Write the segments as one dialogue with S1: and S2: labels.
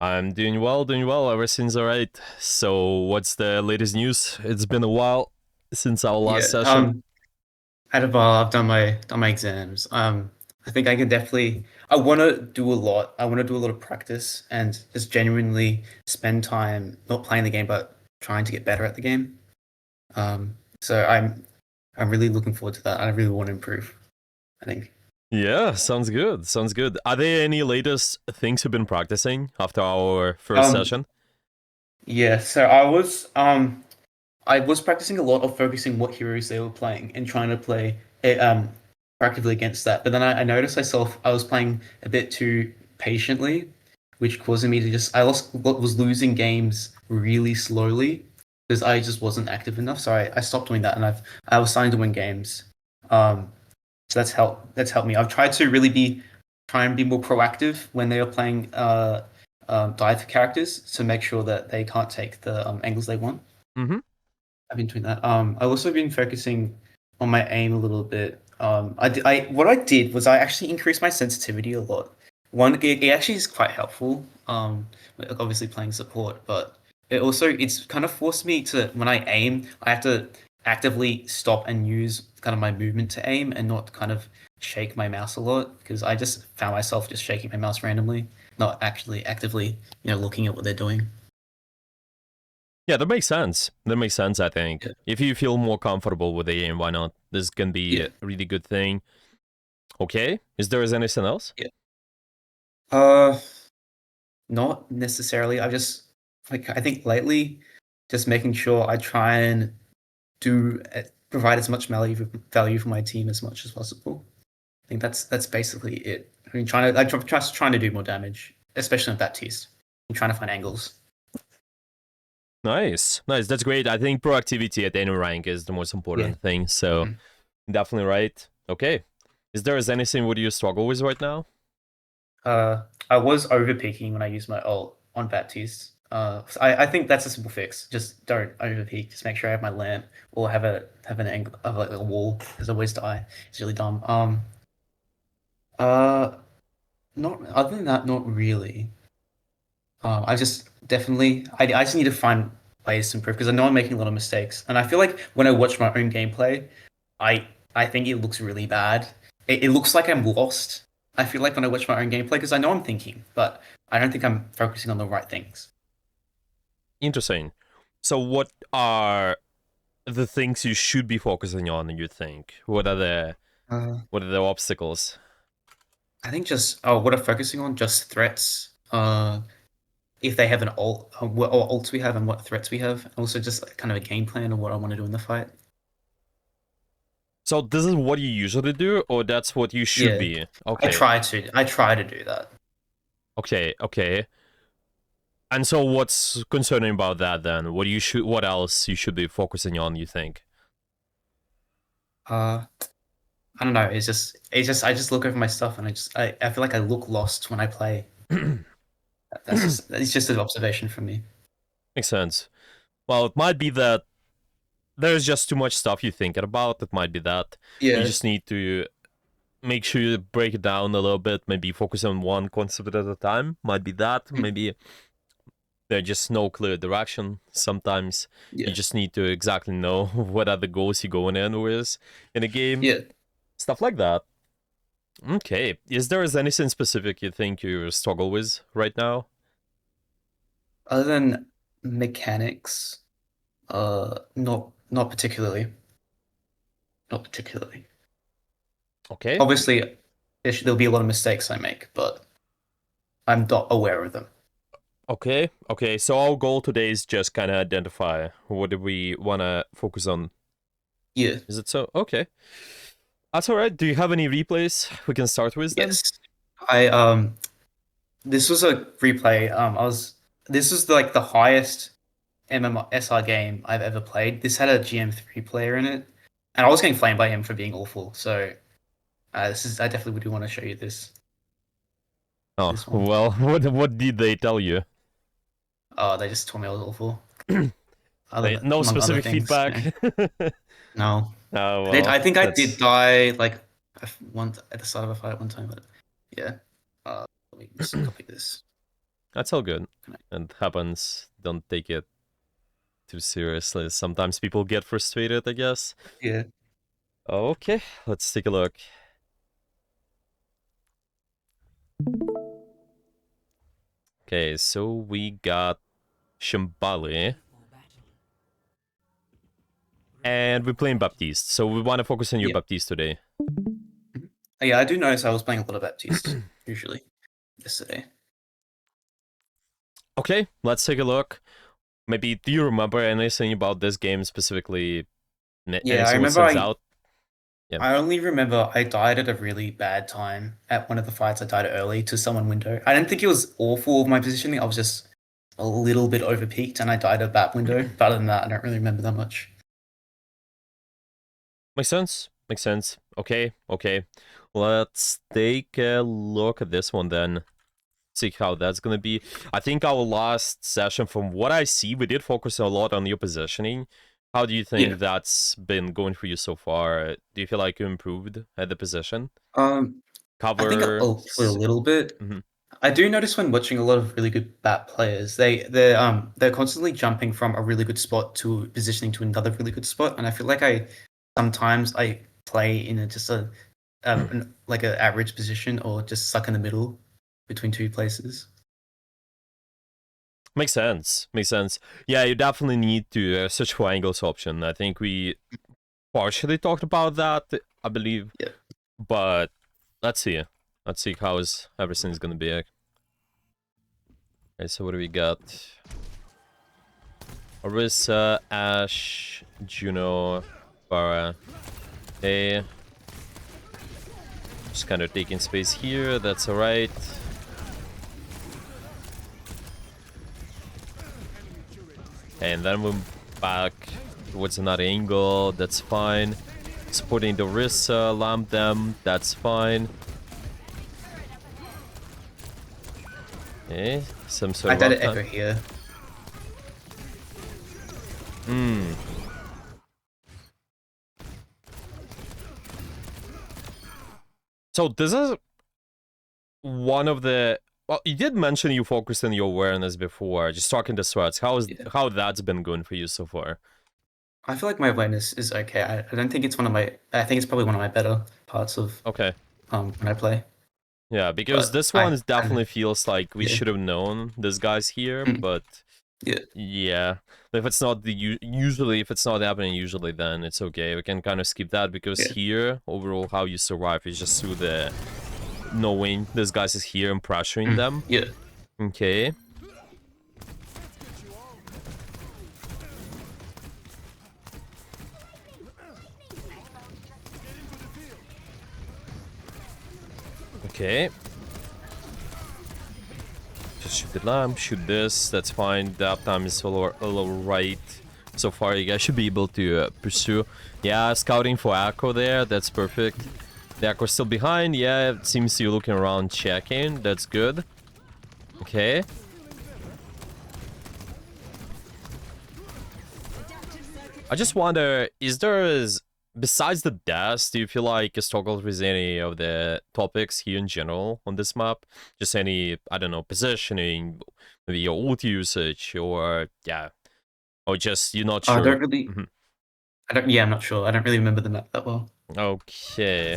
S1: I'm doing well, doing well. Everything's all right. So, what's the latest news? It's been a while since our last
S2: Yeah.
S1: session.
S2: Out of I've done my exams. I think I can definitely. I want to do a lot. I want to do a lot of practice and just genuinely spend time not playing the game, but trying to get better at the game. So I'm really looking forward to that. I really want to improve. I think.
S1: Yeah, sounds good. Sounds good. Are there any latest things you've been practicing after our first
S2: Um.
S1: session?
S2: Yeah. I was practicing a lot of focusing what heroes they were playing and trying to play it proactively against that. But then I noticed myself I was playing a bit too patiently, which caused me to just was losing games really slowly because I just wasn't active enough. So I stopped doing that and I was starting to win games. Um, so that's helped me. I've tried to really try and be more proactive when they are playing dive characters to make sure that they can't take the angles they want.
S1: Mm-hmm.
S2: I've been doing that. I've also been focusing on my aim a little bit. What I did was I actually increased my sensitivity a lot. It actually is quite helpful. Like obviously playing support, but it's kind of forced me to when I aim, I have to actively stop and use kind of my movement to aim and not kind of shake my mouse a lot because I just found myself just shaking my mouse randomly, not actually actively, looking at what they're doing.
S1: Yeah, that makes sense. That makes sense, I think.
S2: Yeah.
S1: If you feel more comfortable with the game, why not? This can be
S2: Yeah.
S1: a really good thing. Okay. Is there anything else?
S2: Yeah. Uh, Not necessarily. I've just like I think lately, just making sure I try and provide as much value for my team as much as possible. I think that's basically it. I mean, just trying to do more damage, especially on Baptiste. I'm trying to find angles.
S1: Nice. Nice. That's great. I think proactivity at any rank is the most
S2: Yeah.
S1: important thing. So,
S2: Mm.
S1: definitely right. Okay. Is there anything would you struggle with right now?
S2: I was overpeaking when I used my ult on Baptiste. I think that's a simple fix. Just don't overpeak. Just make sure I have my lamp or have an angle of like a wall because I always die. It's really dumb. Uh, Not other than that, not really. I just definitely I just need to find ways to improve because I know I'm making a lot of mistakes, and I feel like when I watch my own gameplay, I think it looks really bad. It looks like I'm lost. I feel like when I watch my own gameplay because I know I'm thinking, but I don't think I'm focusing on the right things.
S1: Interesting. So, what are the things you should be focusing on? You think?
S2: Uh,
S1: What are the obstacles?
S2: I think just what I'm focusing on just threats. If they have an ult, what ults we have and what threats we have. Also, just like, kind of a game plan of what I want to do in the fight.
S1: So, this is what you usually do, or that's what you should
S2: Yeah,
S1: be? Okay.
S2: I try to do that.
S1: Okay. Okay. And so, what's concerning about that then? What else you should be focusing on? You think?
S2: Uh, I don't know. I just look over my stuff and I feel like I look lost when I play. It's just an observation from me.
S1: Makes sense. Well, it might be that there's just too much stuff you're thinking about. It might be that you
S2: Yeah.
S1: just need to make sure you break it down a little bit. Maybe focus on one concept at a time. Might be that. Maybe there's just no clear direction. Sometimes you
S2: Yeah.
S1: just need to exactly know what are the goals you're going in with in a game.
S2: Yeah.
S1: Stuff like that. Okay. Is there anything specific you think you struggle with right now?
S2: Other than mechanics, not particularly. Not particularly.
S1: Okay.
S2: Obviously, there'll be a lot of mistakes I make, but I'm not aware of them.
S1: Okay. Okay. So our goal today is just kind of identify what do we want to focus on.
S2: Yeah.
S1: Is it so? Okay. That's all right. Do you have any replays we can start with then?
S2: Yes. I This was a replay. This was like the highest MMSR game I've ever played. This had a GM3 player in it, and I was getting flamed by him for being awful. So I definitely would want to show you
S1: Oh,
S2: this one.
S1: well, what did they tell you?
S2: They just told me I was awful,
S1: No
S2: among other
S1: specific
S2: things.
S1: feedback.
S2: No,
S1: Oh
S2: I
S1: well,
S2: think I did
S1: that's
S2: die like one at the start of a fight one time, but yeah. Let me just copy this.
S1: That's all good. It happens. Don't take it too seriously. Sometimes people get frustrated, I guess.
S2: Yeah.
S1: Okay, let's take a look. Okay, so we got Shambali. And we're playing Baptiste, so we want to focus on your
S2: Yeah.
S1: Baptiste today.
S2: Mhm. Yeah, I do notice I was playing a lot of Baptiste usually yesterday.
S1: Okay, let's take a look. Maybe do you remember anything about this game specifically?
S2: Yeah, I
S1: Anything that
S2: remember
S1: stands out? Yeah,
S2: I only remember I died at a really bad time at one of the fights. I died early to someone window. I didn't think it was awful of my positioning. I was just a little bit overpeaked and I died at that window. But other than that, I don't really remember that much.
S1: makes sense. Makes sense. Okay, okay. Let's take a look at this one then. See how that's gonna be. I think our last session, from what I see, we did focus a lot on your positioning. How do you
S2: Yeah.
S1: think that's been going for you so far? Do you feel like you improved at the position?
S2: Um, I think
S1: Cover?
S2: for a little bit.
S1: Mhm.
S2: I do notice when watching a lot of really good bat players, they're constantly jumping from a really good spot to positioning to another really good spot, and I feel like I sometimes I play in just like an average position or just stuck in the middle between two places.
S1: Makes sense. Makes sense. Yeah, you definitely need to search for angles option. I think we partially talked about that, I believe.
S2: Yeah.
S1: But let's see. Let's see how is everything's gonna be. Okay, so what do we got? Orisa, Ash, Juno, Bara. Hey. Just kind of taking space here. That's alright. And then we're back towards another angle. That's fine. Supporting the Orisa, lamp them. That's fine. Okay, some sort
S2: I
S1: of
S2: died at
S1: uptime.
S2: Echo here.
S1: Hmm. So this is one of the. Well, you did mention you focused on your awareness before. Just talking to sweats.
S2: Yeah.
S1: How that's been going for you so far?
S2: I feel like my awareness is okay. I don't think it's one of my. I think it's probably one of my better parts of
S1: Okay.
S2: when I play.
S1: Yeah, because
S2: But
S1: this one is
S2: I
S1: definitely feels like we
S2: yeah.
S1: should have known this guy's here,
S2: Mm,
S1: but
S2: yeah.
S1: yeah, if it's not usually if it's not happening usually, then it's okay. We can kind of skip that because
S2: Yeah.
S1: here overall how you survive is just through the knowing this guy's is here and pressuring
S2: Mm,
S1: them.
S2: yeah.
S1: Okay. Okay. Just shoot the lamp, shoot this, that's fine. The uptime is a little right. So far, you guys should be able to pursue. Yeah, scouting for Echo there, that's perfect. The Echo's still behind, yeah, it seems you're looking around checking, that's good. Okay. I just wonder, besides the deaths, do you feel like you struggled with any of the topics here in general on this map? Just any, I don't know, positioning, maybe your ult usage, or yeah, or just you're not
S2: I
S1: sure.
S2: don't really.
S1: Mhm.
S2: I don't. Yeah, I'm not sure. I don't really remember the map that well.
S1: Okay.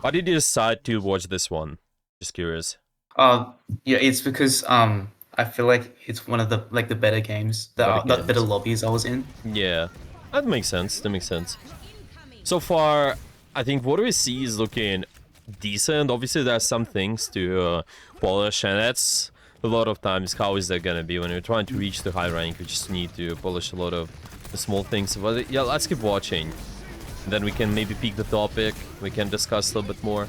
S1: Why did you decide to watch this one? Just curious.
S2: Uh, yeah, it's because I feel like it's one of the better games,
S1: Better
S2: the better
S1: games.
S2: lobbies I was in.
S1: Yeah, that makes sense. That makes sense. So far, I think what we see is looking decent. Obviously, there's some things to polish, and that's a lot of times how is that gonna be when you're trying to reach the high rank. You just need to polish a lot of the small things. But yeah, let's keep watching. Then we can maybe pick the topic. We can discuss a little bit more.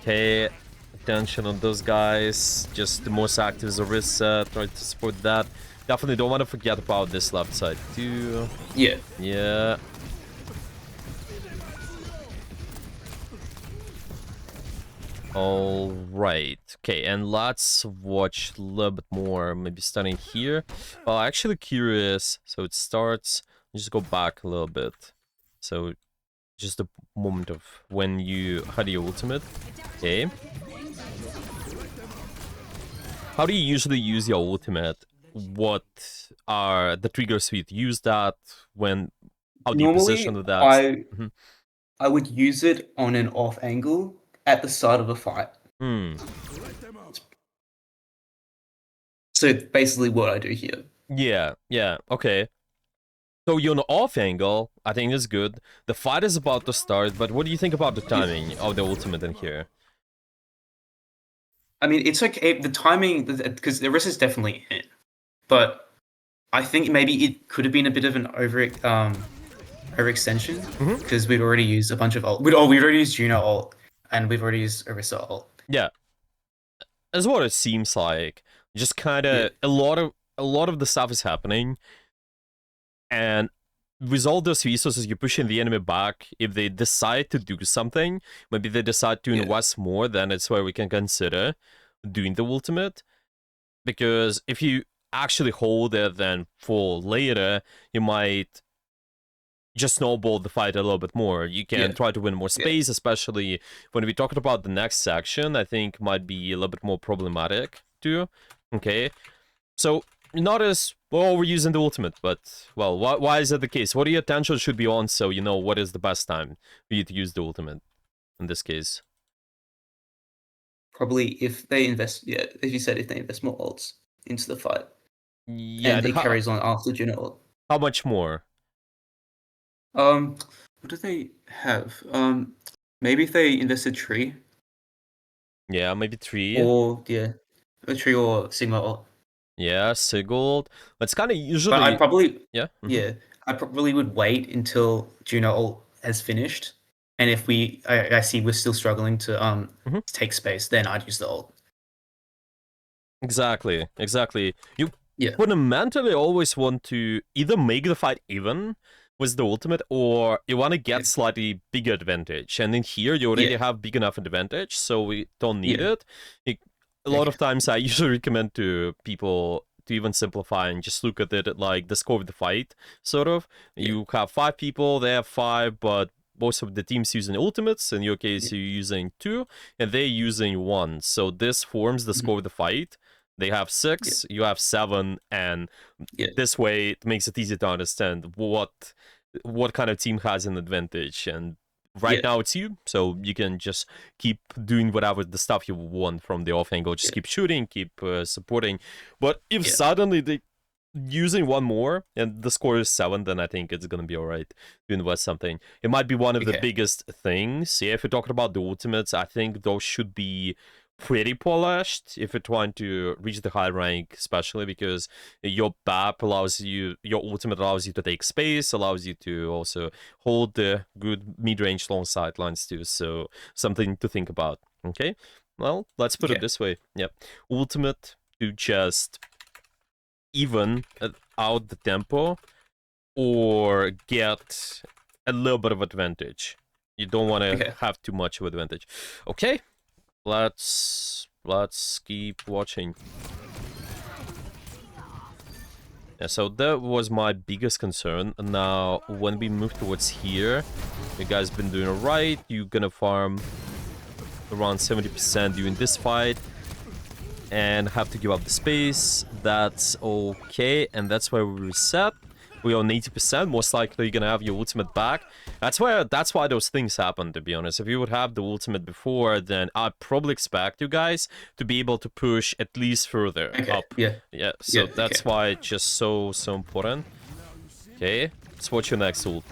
S1: Okay, attention on those guys. Just the most active is Orisa. Try to support that. Definitely don't want to forget about this left side too.
S2: Yeah.
S1: Yeah. All right. Okay, and let's watch a little bit more. Maybe starting here. Well, actually curious. So it starts. Just go back a little bit. So just the moment of when you had your ultimate. Okay. how do you usually use your ultimate? What are the triggers for you to use that? When? How do you position
S2: Normally,
S1: with that?
S2: I
S1: Mhm.
S2: I would use it on an off angle at the start of a fight.
S1: Hmm.
S2: So basically, what I do here.
S1: Yeah. Yeah. Okay. So you're on the off angle. I think is good. The fight is about to start, but what do you think about the
S2: Yeah.
S1: timing of the ultimate in here?
S2: I mean, it's okay. The timing, because the risk is definitely in, but I think maybe it could have been a bit of an overextension
S1: Hmm.
S2: because we've already used a bunch of ult. We've already used Juno ult, and we've already used Orisa ult.
S1: Yeah. That's what it seems like. Just kind
S2: Yeah,
S1: of a lot of the stuff is happening, and with all those resources, you're pushing the enemy back. If they decide to do something, maybe they decide to
S2: yeah,
S1: invest more, then it's where we can consider doing the ultimate. Because if you actually hold it, then for later, you might just snowball the fight a little bit more. You can
S2: yeah,
S1: try to win more
S2: yeah.
S1: space, especially when we talked about the next section. I think might be a little bit more problematic too. Okay, so not as well we're using the ultimate, but well, why is that the case? What do your attention should be on so you know what is the best time for you to use the ultimate in this case?
S2: Probably if they invest, yeah, as you said, if they invest more ults into the fight,
S1: Yeah,
S2: and
S1: and
S2: it carries on after Juno ult.
S1: how much more?
S2: What do they have? Maybe if they invested tree
S1: Yeah, maybe 3.
S2: or yeah, a tree or Sigma ult.
S1: Yeah, Sigurd. It's kind of
S2: But I
S1: usually
S2: probably,
S1: yeah.
S2: yeah, I probably would wait until Juno ult has finished, and if I see we're still struggling to
S1: Mhm.
S2: take space, then I'd use the ult.
S1: Exactly, exactly. You
S2: Yeah,
S1: fundamentally always want to either make the fight even with the ultimate, or you want to
S2: yeah,
S1: get slightly bigger advantage. And in here, you already
S2: yeah,
S1: have big enough advantage, so we don't need
S2: yeah.
S1: it. A lot
S2: Okay,
S1: of times, I usually recommend to people to even simplify and just look at it like the score of the fight, sort of.
S2: yeah,
S1: You have 5 people, they have 5, but most of the teams using ultimates. In your case,
S2: yeah,
S1: you're using 2, and they're using 1. So this forms the
S2: mhm,
S1: score of the fight. They have
S2: yeah,
S1: 6, you have 7, and
S2: yeah,
S1: this way it makes it easy to understand what kind of team has an advantage. And right
S2: yeah,
S1: now it's you, so you can just keep doing whatever the stuff you want from the off angle. Just
S2: yeah,
S1: keep shooting, keep supporting. But if
S2: yeah.
S1: suddenly they using one more and the score is 7, then I think it's gonna be alright to invest something. It might be one of the
S2: Okay,
S1: biggest things. Yeah, if you're talking about the ultimates, I think those should be pretty polished if you're trying to reach the high rank, especially because your BAP allows you, your ultimate allows you to take space, allows you to also hold the good mid-range long sidelines too. So something to think about. Okay, well, let's put it
S2: okay,
S1: this way. Yep, ultimate to just even out the tempo or get a little bit of advantage. You don't want to
S2: okay.
S1: have too much of advantage. Okay, let's keep watching. Yeah, so that was my biggest concern. Now, when we move towards here, you guys been doing alright. You're gonna farm around 70% during this fight and have to give up the space. That's okay, and that's where we reset. We are on 80%. Most likely you're gonna have your ultimate back. That's why those things happen, to be honest. If you would have the ultimate before, then I'd probably expect you guys to be able to push at least further
S2: Okay,
S1: up.
S2: yeah,
S1: Yeah,
S2: yeah,
S1: so
S2: okay.
S1: that's why it's just so important. Okay, let's watch your next ult.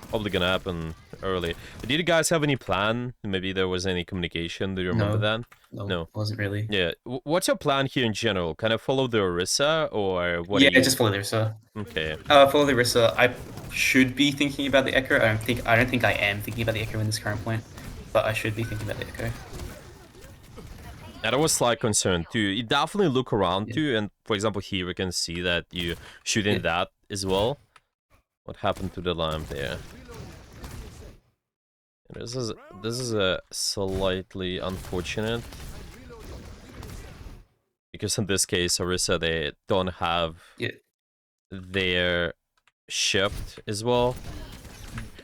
S1: Probably gonna happen early. But did you guys have any plan? Maybe there was any communication. Do you remember
S2: No,
S1: that?
S2: no,
S1: No.
S2: wasn't really.
S1: Yeah. What's your plan here in general? Kind of follow the Orisa, or what are
S2: Yeah,
S1: you?
S2: just follow the Orisa.
S1: Okay.
S2: Follow the Orisa. I should be thinking about the Echo. I don't think I am thinking about the Echo in this current point, but I should be thinking about the Echo.
S1: And I was slight concern too. You definitely look around
S2: Yeah,
S1: too, and for example here we can see that you shooting
S2: yeah.
S1: that as well. What happened to the lamp there? This is a slightly unfortunate because in this case Orisa they don't have
S2: Yeah.
S1: their shift as well.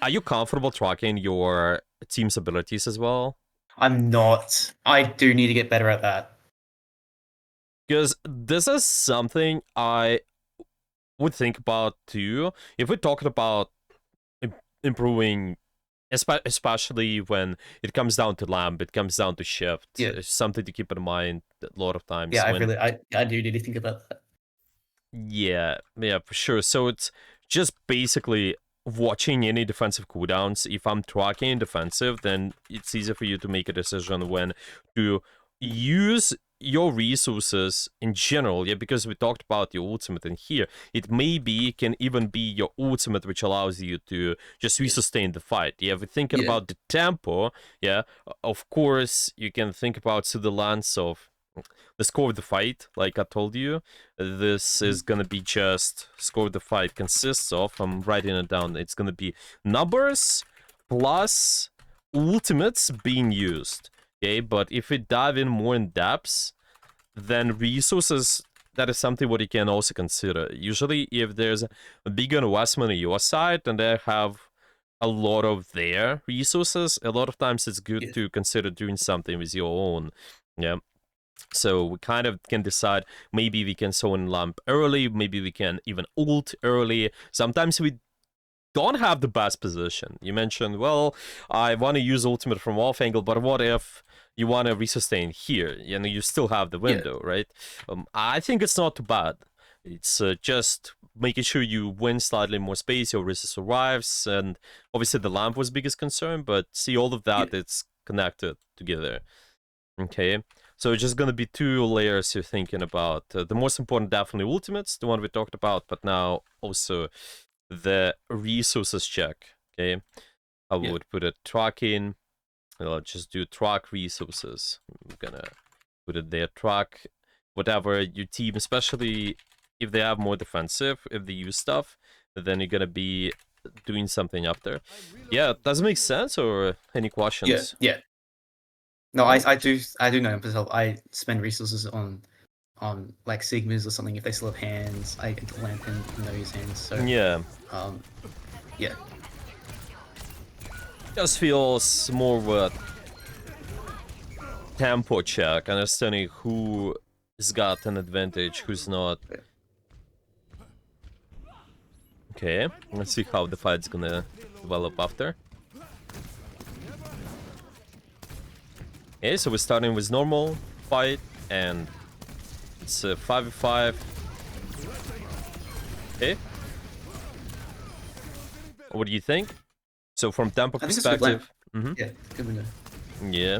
S1: Are you comfortable tracking your team's abilities as well?
S2: I'm not. I do need to get better at that.
S1: Because this is something I would think about too. If we're talking about improving, especially when it comes down to lamp, it comes down to shift.
S2: Yeah.
S1: It's something to keep in mind a lot of times
S2: Yeah,
S1: when
S2: I do need to think about that.
S1: yeah, for sure. So it's just basically watching any defensive cooldowns. If I'm tracking defensive, then it's easier for you to make a decision when to use your resources in general. Yeah, because we talked about your ultimate in here. It can even be your ultimate, which allows you to just resustain the fight. Yeah, if we're thinking
S2: Yeah.
S1: about the tempo, yeah, of course you can think about through the lens of the score of the fight, like I told you. This is gonna be just score of the fight consists of, I'm writing it down, it's gonna be numbers plus ultimates being used. Okay, but if we dive in more in depths, then resources, that is something what you can also consider. Usually if there's a big investment on your side and they have a lot of their resources, a lot of times it's good
S2: Yeah.
S1: to consider doing something with your own. Yeah, so we kind of can decide, maybe we can summon lamp early, maybe we can even ult early. Sometimes we don't have the best position. You mentioned, well, I want to use ultimate from off angle, but what if you want to resustain here? You know, you still have the
S2: Yeah.
S1: window, right? I think it's not too bad. It's just making sure you win slightly more space, your resist survives, and obviously the lamp was biggest concern, but see, all of
S2: Yeah.
S1: that, it's connected together. Okay, so it's just gonna be two layers you're thinking about. The most important, definitely ultimates, the one we talked about, but now also the resources check. Okay, I
S2: Yeah.
S1: would put a track in. I'll just do track resources. I'm gonna put it there. Track whatever your team, especially if they have more defensive, if they use stuff, then you're gonna be doing something after. Yeah, does it make sense, or any
S2: Yeah.
S1: questions?
S2: Yeah. No,
S1: Oh,
S2: I do know myself. I spend resources on like Sigmas or something. If they still have hands, I get to lamp in those hands. So
S1: yeah.
S2: um, yeah.
S1: Just feels more of a tempo check, understanding who's got an advantage, who's not. Okay, let's see how the fight's gonna develop after. Okay, so we're starting with normal fight, and it's a 5v5. Okay. What do you think? So from tempo
S2: I think it's a good lamp.
S1: perspective,
S2: Yeah, good window.
S1: yeah.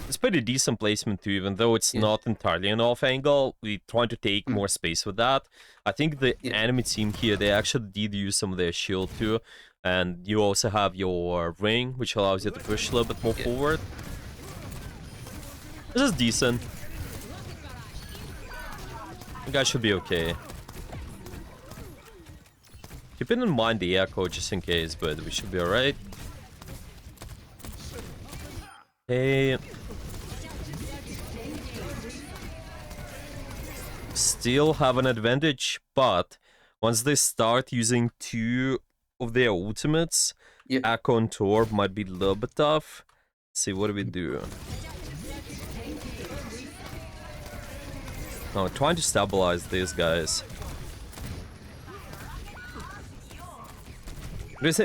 S1: It's pretty decent placement too, even though it's
S2: Yeah.
S1: not entirely an off angle. We trying to take more space with that. I think the
S2: Yeah.
S1: enemy team here, they actually did use some of their shield too. And you also have your ring, which allows you to push a little bit more
S2: Yeah.
S1: forward. This is decent. You guys should be okay. Keeping in mind the echo just in case, but we should be alright. Hey. Still have an advantage, but once they start using two of their ultimates,
S2: Yeah.
S1: Echo and Torb might be a little bit tough. Let's see, what do we do? Oh, trying to stabilize these guys.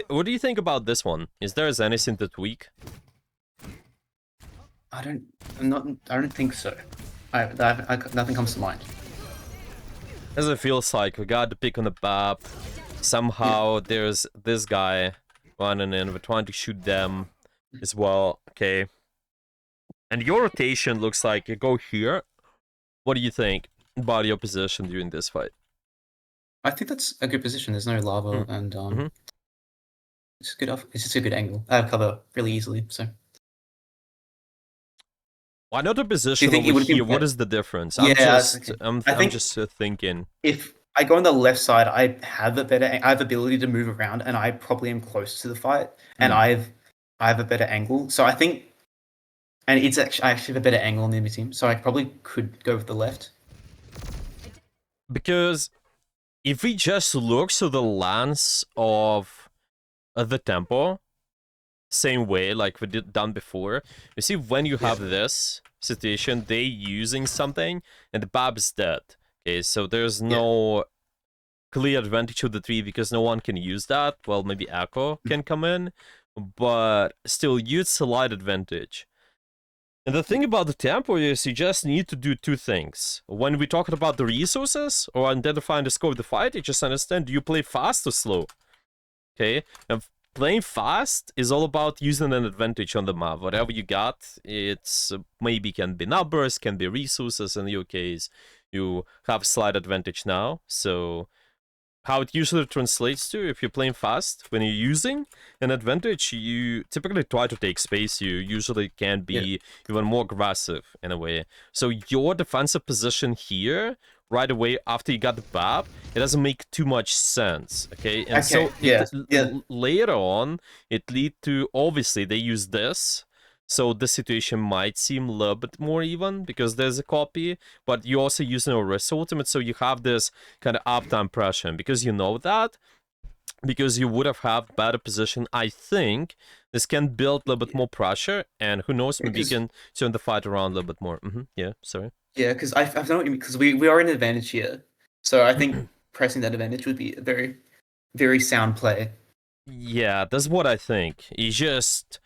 S1: What do you think about this one? Is there anything to tweak?
S2: I don't think so. Nothing comes to mind.
S1: As it feels like we got the pick on the map. Somehow there's this guy running in. We're trying to shoot them as well. Okay. And your rotation looks like you go here. What do you think about your position during this fight?
S2: I think that's a good position. There's no lava, and
S1: Mhm.
S2: it's good. It's just a good angle. I have cover really easily. So
S1: Why not a
S2: do you
S1: position
S2: think
S1: over
S2: it would have
S1: here?
S2: been
S1: What
S2: better?
S1: is the difference?
S2: Yeah, I was thinking. I
S1: I'm
S2: think
S1: just thinking.
S2: if I go on the left side, I have I have ability to move around, and I probably am close to the fight, and I have a better angle. So I think, and I actually have a better angle on the enemy team. So I probably could go with the left.
S1: Because if we just look through the lens of the tempo, same way like we did done before. You see, when you have this situation, they using something and the Bab is dead. Okay, so there's no clear advantage to the tree because no one can use that. Well, maybe Echo can come in, but still, you'd slight advantage. And the thing about the tempo is you just need to do two things. When we're talking about the resources or identifying the scope of the fight, you just understand, do you play fast or slow? Okay? And playing fast is all about using an advantage on the map. Whatever you got, it's maybe can be numbers, can be resources. In your case, you have slight advantage now. So how it usually translates to, if you're playing fast, when you're using an advantage, you typically try to take space. You usually can be even more aggressive in a way. So your defensive position here, right away after you got the BAP, it doesn't make too much sense, okay? And so later on, it lead to, obviously, they use this. So this situation might seem a little bit more even because there's a copy, but you're also using a risk ultimate, so you have this kind of uptime pressure. Because you know that, because you would have had better position, I think this can build a little bit more pressure, and who knows, maybe you can turn the fight around a little bit more. Yeah, sorry.
S2: Yeah, because I know what you mean, because we are in an advantage here. So I think pressing that advantage would be a very, very sound play.
S1: Yeah, that's what I think. It just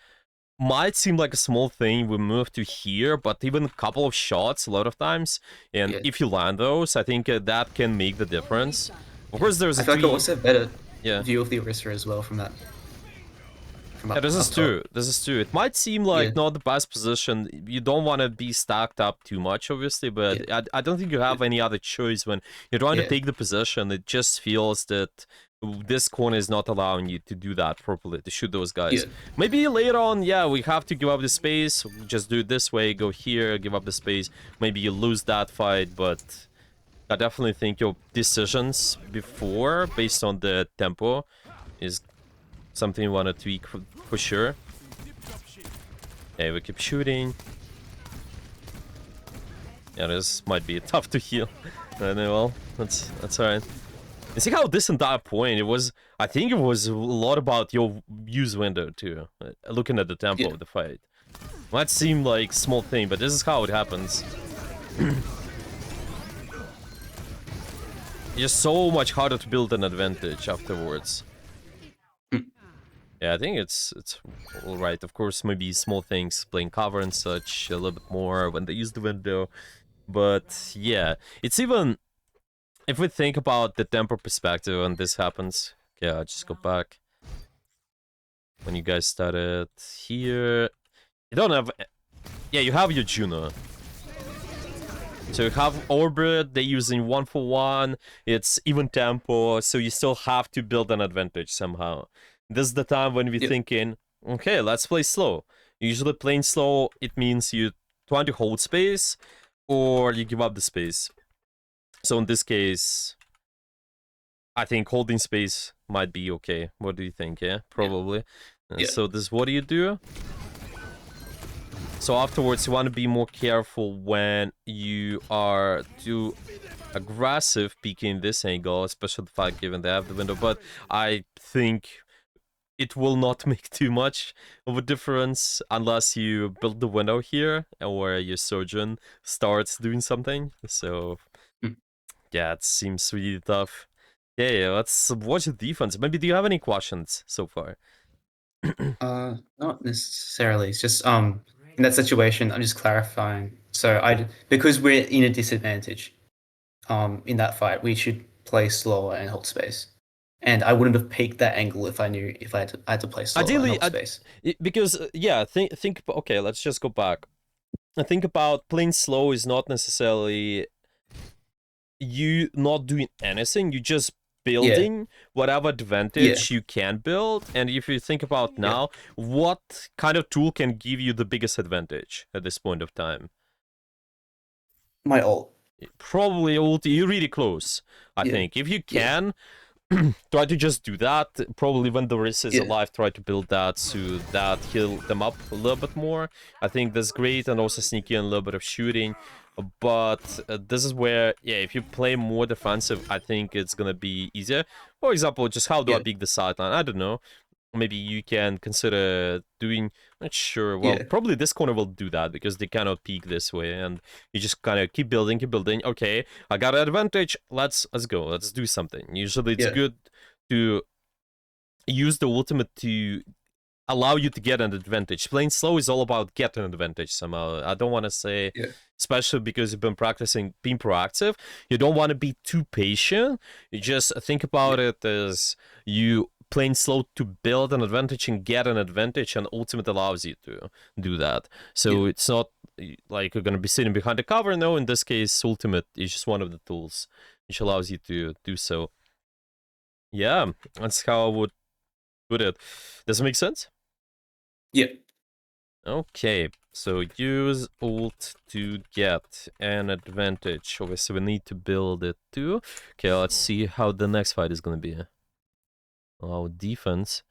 S1: might seem like a small thing we move to here, but even a couple of shots a lot of times, and if you land those, I think that can make the difference. Of course, there's
S2: I
S1: a
S2: feel like it also better view of the Orisa as well from that.
S1: Yeah, this is true. This is true. It might seem like not the best position. You don't want to be stacked up too much, obviously, but I don't think you have any other choice when you're trying to take the position. It just feels that this corner is not allowing you to do that properly, to shoot those guys. Maybe later on, we have to give up the space. Just do it this way, go here, give up the space. Maybe you lose that fight, but I definitely think your decisions before, based on the tempo, is something you want to tweak for sure. Okay, we keep shooting. Yeah, this might be tough to heal. Well, that's alright. You see how this entire point, I think it was a lot about your use window too. Looking at the tempo of the fight. Might seem like a small thing, but this is how it happens. It's just so much harder to build an advantage afterwards. Yeah, I think it's all right. Of course, maybe small things, playing cover and such, a little bit more when they use the window. But yeah, it's even, if we think about the tempo perspective when this happens. Okay, I'll just go back. When you guys started here, you don't have, you have your Juno. So you have Orbit, they're using 1-for-1, it's even tempo, so you still have to build an advantage somehow. This is the time when we're thinking, okay, let's play slow. Usually playing slow, it means you trying to hold space, or you give up the space. So in this case, I think holding space might be okay. What do you think? Yeah, probably. So this, what do? So afterwards, you want to be more careful when you are too aggressive peeking this angle, especially the fact given they have the window. But I think it will not make too much of a difference unless you build the window here or your surgeon starts doing something. So yeah, it seems really tough. Yeah, let's watch the defense. Maybe do you have any questions so far?
S2: Not necessarily. It's just in that situation, I'm just clarifying. So because we're in a disadvantage, in that fight, we should play slower and hold space. And I wouldn't have peeked that angle if I knew if I had to play slower and hold space.
S1: Because think. Okay, let's just go back. I think about playing slow is not necessarily you not doing anything. You just building whatever advantage you can build. And if you think about now, what kind of tool can give you the biggest advantage at this point of time?
S2: My ult.
S1: Probably ult. You're really close, I think. If you can, try to just do that. Probably when the Riz is alive, try to build that so that heal them up a little bit more. I think that's great, and also sneak in a little bit of shooting. But this is where, if you play more defensive, I think it's gonna be easier. For example, just how do I pick the sideline? I don't know. maybe you can consider doing, not sure, well,
S2: Yeah,
S1: probably this corner will do that because they cannot peek this way, and you just kind of keep building, okay, I got an advantage, let's go, let's do something. Usually it's
S2: yeah,
S1: good to use the ultimate to allow you to get an advantage. Playing slow is all about getting an advantage somehow. I don't want to say,
S2: yeah,
S1: especially because you've been practicing being proactive, you don't want to be too patient. You just think
S2: yeah,
S1: about it as you playing slow to build an advantage and get an advantage, and ultimate allows you to do that.
S2: yeah,
S1: So it's not like you're going to be sitting behind the cover. No, in this case, ultimate is just one of the tools which allows you to do so. Yeah, that's how I would put it. Does it make sense?
S2: yeah.
S1: Okay, so use ult to get an advantage. Obviously, we need to build it too. Okay, let's see how the next fight is gonna be. Oh, defense.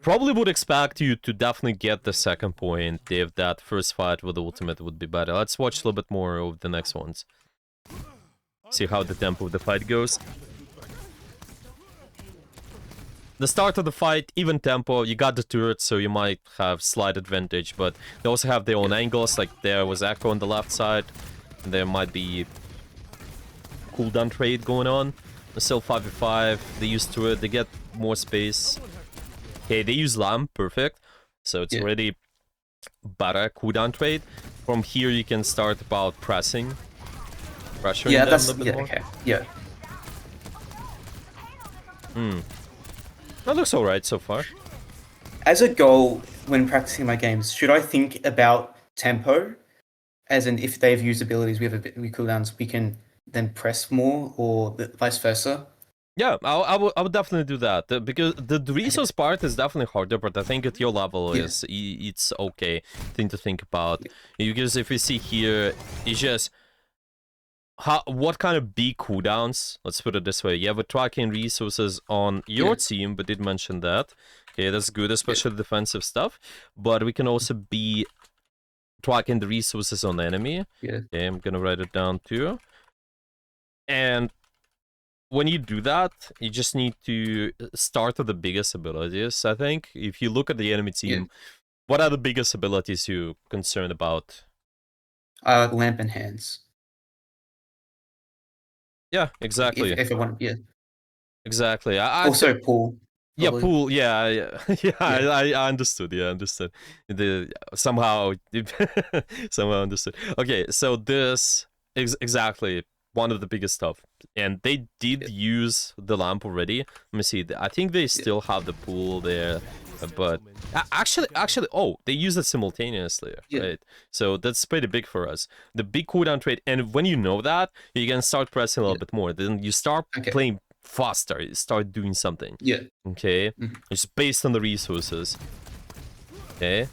S1: Probably would expect you to definitely get the second point if that first fight with the ultimate would be better. Let's watch a little bit more of the next ones. See how the tempo of the fight goes. The start of the fight, even tempo, you got the turret, so you might have slight advantage, but they also have their own angles, like there was Echo on the left side, and there might be cooldown trade going on. They're still 5v5, they use turret, they get more space. Okay, they use Lamp, perfect, so it's
S2: Yeah.
S1: already better cooldown trade. From here you can start about pressuring
S2: Yeah,
S1: them a
S2: that's
S1: little bit more.
S2: okay. Yeah.
S1: That looks alright so far.
S2: As a goal when practicing my games, should I think about tempo? As in, if they've used abilities, we have a bit we cooldowns, we can then press more, or vice versa.
S1: Yeah, I would definitely do that because the resource part is definitely harder, but I think at your level
S2: Yeah.
S1: it's okay thing to think about, because if you see here, it's just what kind of big cooldowns. Let's put it this way: you have a tracking resources on your
S2: Yeah.
S1: team, but did mention that. Okay, that's good, especially defensive stuff. But we can also be tracking the resources on the enemy.
S2: Yeah.
S1: Okay, I'm gonna write it down too. And when you do that, you just need to start with the biggest abilities. I think if you look at the enemy
S2: Yeah.
S1: team, what are the biggest abilities you're concerned about?
S2: Lamp and hands.
S1: Yeah,
S2: If
S1: exactly,
S2: if I want, yeah.
S1: exactly.
S2: Also, pool.
S1: Yeah,
S2: Probably.
S1: pool. Yeah, yeah, yeah.
S2: Yeah.
S1: I understood. Yeah, I understood. The somehow somehow understood. Okay, so this is exactly one of the biggest stuff, and they did
S2: Yeah.
S1: use the lamp already. Let me see. I think they
S2: Yeah.
S1: still have the pool there, but actually, oh, they use it simultaneously,
S2: Yeah.
S1: right? So that's pretty big for us. The big cooldown trade, and when you know that, you can start pressing a little
S2: Yeah.
S1: bit more. Then you start
S2: Okay.
S1: playing faster. You start doing something.
S2: Yeah.
S1: Okay,
S2: Mhm.
S1: it's based on the resources. Okay.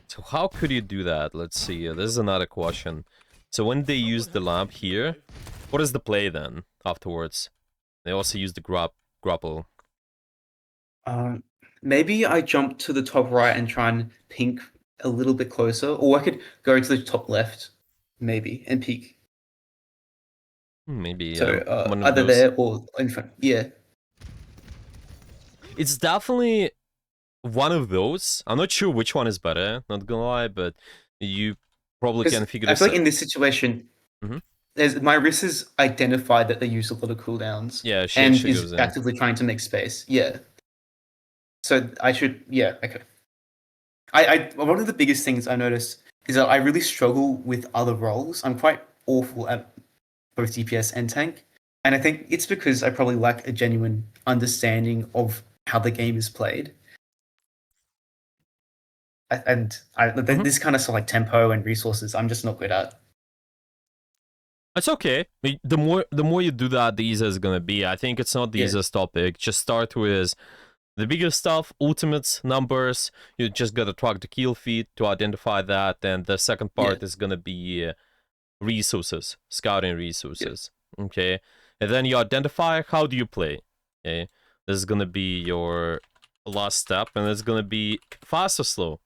S1: So how could you do that? Let's see. This is another question. So when they use the lamp here, what is the play then afterwards? They also use the grapple.
S2: Um, Maybe I jump to the top right and try and pink a little bit closer, or I could go to the top left, maybe, and peek.
S1: Maybe
S2: So
S1: one of
S2: either
S1: those.
S2: there or in front. Yeah.
S1: It's definitely one of those. I'm not sure which one is better. Not gonna lie, but you probably
S2: Because
S1: can figure
S2: I
S1: this
S2: feel like
S1: out.
S2: in this situation,
S1: Mhm.
S2: there's my wrist has identified that they use a lot of cooldowns
S1: Yeah, she
S2: and
S1: actually
S2: is
S1: goes in.
S2: actively trying to make space. Yeah. So I should, yeah, okay. I one of the biggest things I notice is that I really struggle with other roles. I'm quite awful at both DPS and tank, and I think it's because I probably lack a genuine understanding of how the game is played.
S1: Mhm.
S2: This kind of stuff like tempo and resources, I'm just not good at.
S1: It's okay. The more you do that, the easier it's gonna be. I think it's not the
S2: Yeah,
S1: easiest topic. Just start with the biggest stuff, ultimates, numbers. You just gotta track the kill feed to identify that, and the second
S2: yeah,
S1: part is gonna be resources, scouting
S2: yeah,
S1: resources. Okay, and then you identify how do you play. Okay, this is gonna be your last step, and it's gonna be fast or slow.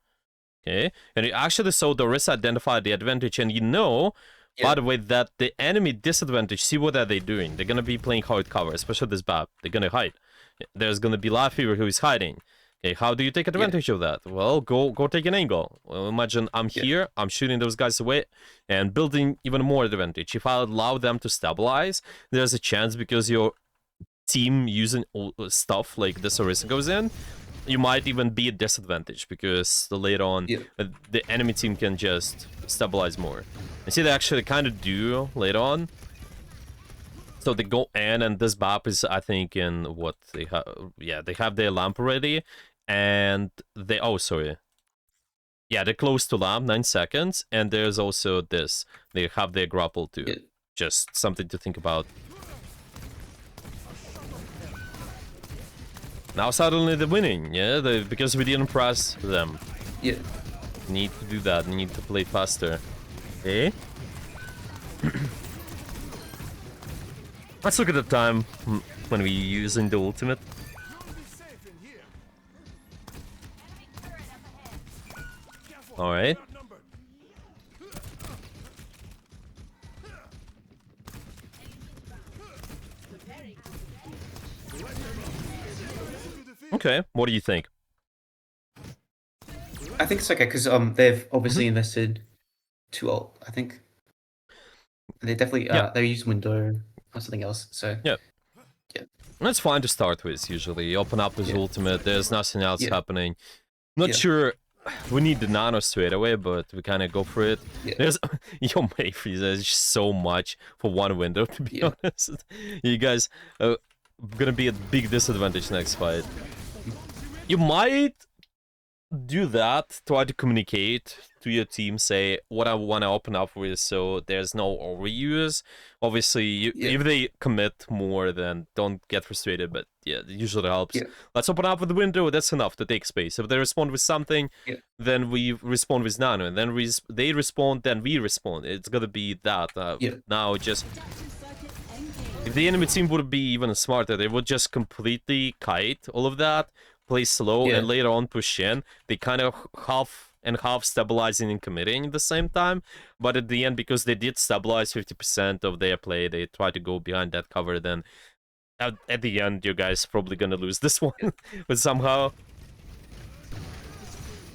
S1: Okay, and you actually so the risk identify the advantage, and you know By the way, that the enemy disadvantage, see what are they doing? They're gonna be playing hard cover, especially this Bap. They're gonna hide. There's gonna be Laffy who is hiding. Okay, how do you take advantage of that? Well, go take an angle. Well, imagine I'm here, I'm shooting those guys away, and building even more advantage. If I allow them to stabilize, there's a chance because your team using stuff like this Orisa goes in, you might even be at disadvantage because later on the enemy team can just stabilize more. I see they actually kind of do later on. So they go in, and this Bap is, I think, in what they have. Yeah, they have their lamp already, and they. Oh, sorry. Yeah, they're close to lamp, 9 seconds, and there's also this. They have their grapple too. Just something to think about. Now suddenly they're winning, yeah, because we didn't press them.
S2: Yeah.
S1: Need to do that. Need to play faster. Okay. Let's look at the time when we're using the ultimate. All right. Okay, what do you think?
S2: I think it's okay because they've obviously invested too old. I think they definitely they use window or something else. So
S1: yeah, that's fine to start with. Usually, open up with ultimate. There's nothing else happening. Not sure. We need the nano straight away, but we kind of go for it. There's your Mayfreeze. There's just so much for one window. To be honest, you guys are gonna be at big disadvantage next fight. You might do that, try to communicate to your team, say what I want to open up with so there's no overuse. Obviously, if they commit more, then don't get frustrated, but yeah, it usually helps. Let's open up with the window, that's enough to take space. If they respond with something, then we respond with nano, and then they respond, then we respond. It's gonna be that. Now, just... If the enemy team would be even smarter, they would just completely kite all of that, play slow, and later on push in. They kind of half and half stabilizing and committing at the same time. But at the end, because they did stabilize 50% of their play, they try to go behind that cover. Then at the end, you guys probably gonna lose this one. But somehow,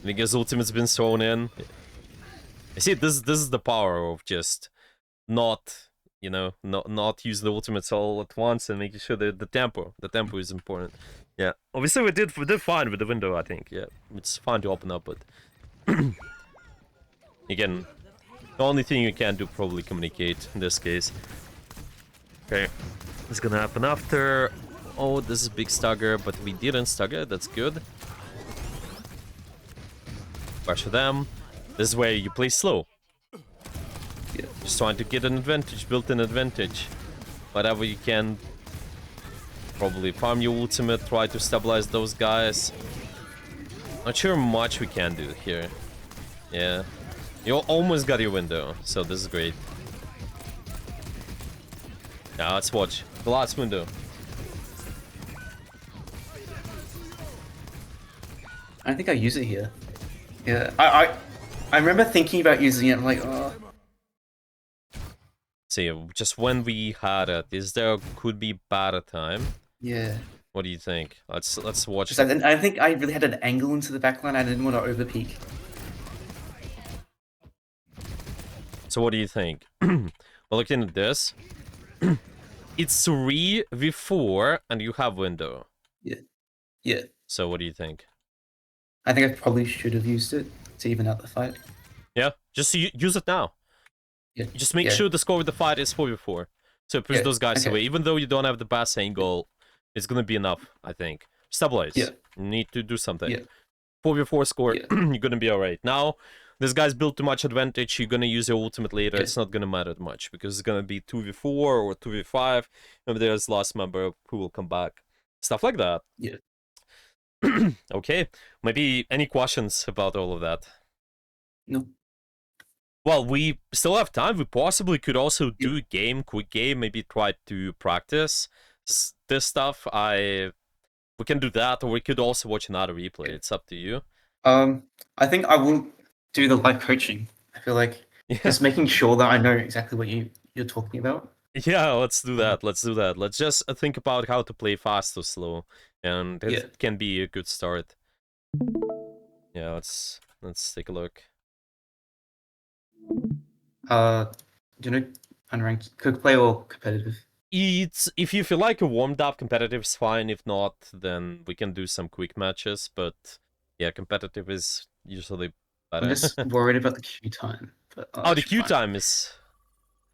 S1: because ultimate's been thrown in. I see, this is the power of just not, you know, not use the ultimates all at once and making sure that the tempo is important. Yeah, obviously we did fine with the window, I think. Yeah, it's fine to open up, but again, the only thing you can do probably communicate in this case. Okay, it's gonna happen after. Oh, this is big stagger, but we didn't stagger. That's good. Pressure them. This is where you play slow. Just trying to get an advantage, built-in advantage. Whatever you can. Probably farm your ultimate, try to stabilize those guys. Not sure much we can do here. Yeah. You almost got your window, so this is great. Now let's watch the last window.
S2: I think I use it here. Yeah, I remember thinking about using it. I'm like, oh.
S1: See, just when we had it, is there could be better time?
S2: Yeah.
S1: What do you think? Let's watch.
S2: I think I really had an angle into the backline. I didn't want to overpeak.
S1: So what do you think? Well, looking at this, it's 3v4 and you have window.
S2: Yeah. Yeah.
S1: So what do you think?
S2: I think I probably should have used it to even out the fight.
S1: Yeah, just use it now.
S2: Yeah.
S1: Just make sure the score of the fight is 4v4. So push those guys away. Even though you don't have the best angle, it's gonna be enough, I think. Stabilize.
S2: Yeah.
S1: You need to do something. 4v4 score, you're gonna be alright. Now, this guy's built too much advantage, you're gonna use your ultimate later, it's not gonna matter much, because it's gonna be 2v4 or 2v5, and there's last member who will come back. Stuff like that.
S2: Yeah.
S1: Okay, maybe any questions about all of that?
S2: No.
S1: Well, we still have time. We possibly could also do a game, quick game, maybe try to practice this stuff. We can do that, or we could also watch another replay. It's up to you.
S2: I think I will do the live coaching. I feel like
S1: Yeah.
S2: Just making sure that I know exactly what you're talking about.
S1: Yeah, let's do that. Let's do that. Let's just think about how to play fast or slow, and it
S2: Yeah.
S1: can be a good start. Yeah, let's take a look.
S2: Uh, do you know unranked quick play or competitive?
S1: It's if you feel like a warmed up competitive is fine. If not, then we can do some quick matches. But yeah, competitive is usually
S2: I'm
S1: better.
S2: just worried about the queue time, but
S1: Oh,
S2: that
S1: the
S2: should be
S1: queue
S2: fine.
S1: time is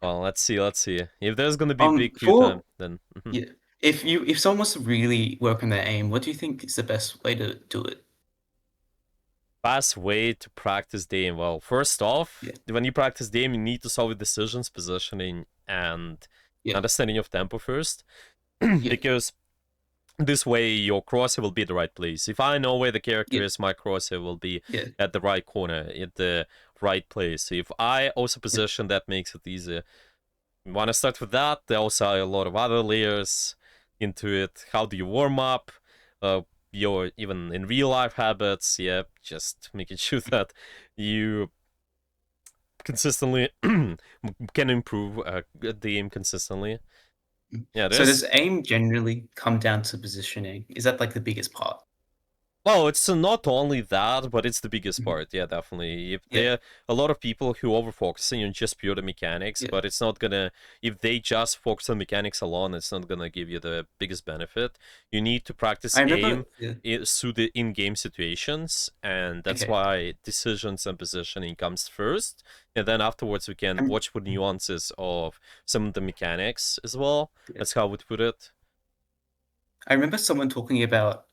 S1: well. Let's see. Let's see. If there's gonna be big queue time,
S2: For
S1: then
S2: yeah, if someone wants to really work on their aim, what do you think is the best way to do it?
S1: fast way to practice the aim. Well, first off,
S2: Yeah,
S1: when you practice the aim, you need to solve decisions, positioning, and
S2: yeah,
S1: understanding of tempo first,
S2: yeah,
S1: because this way your crosshair will be at the right place. If I know where the character
S2: yeah,
S1: is, my crosshair will be
S2: yeah,
S1: at the right corner, at the right place. If I also
S2: yeah.
S1: position, that makes it easier. Want to start with that? There also are a lot of other layers into it. How do you warm up? Uh, your even in real life habits, yeah, just making sure that you consistently can improve the aim consistently. Yeah,
S2: So does
S1: there's
S2: aim generally come down to positioning? Is that like the biggest part?
S1: well, it's not only that, but it's the biggest
S2: Mhm.
S1: part. Yeah, definitely. If
S2: Yeah,
S1: there are a lot of people who over focusing on just pure mechanics,
S2: yeah.
S1: but it's not gonna. If they just focus on mechanics alone, it's not gonna give you the biggest benefit. You need to practice
S2: I remember.
S1: aim
S2: Yeah.
S1: through the in-game situations, and that's
S2: Okay.
S1: why decisions and positioning comes first, and then afterwards we can
S2: I'm,
S1: watch for nuances of some of the mechanics as well.
S2: yeah.
S1: That's how I would put it.
S2: I remember someone talking about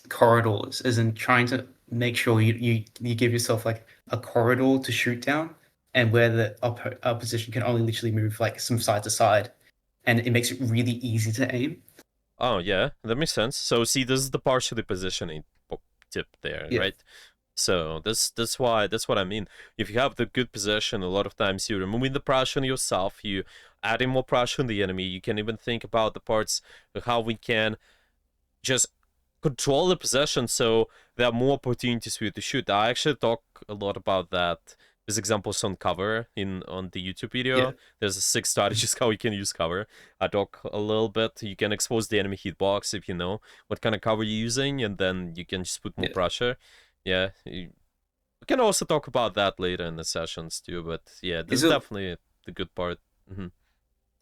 S2: corridors, as in trying to make sure you give yourself like a corridor to shoot down, and where the opposition can only literally move like some side to side, and it makes it really easy to aim.
S1: Oh yeah, that makes sense. So see, this is the partially positioning tip there,
S2: Yeah,
S1: right? So that's what I mean. If you have the good position, a lot of times you're removing the pressure on yourself, you adding more pressure on the enemy. You can even think about the parts of how we can just control the possession so there are more opportunities for you to shoot. I actually talk a lot about that. There's examples on cover in on the YouTube
S2: yeah,
S1: video. There's a 6 strategies how you can use cover. I talk a little bit. You can expose the enemy hitbox if you know what kind of cover you're using, and then you can just put more
S2: yeah.
S1: pressure. Yeah, we can also talk about that later in the sessions too. But yeah, this
S2: Is
S1: is
S2: it
S1: definitely the good part.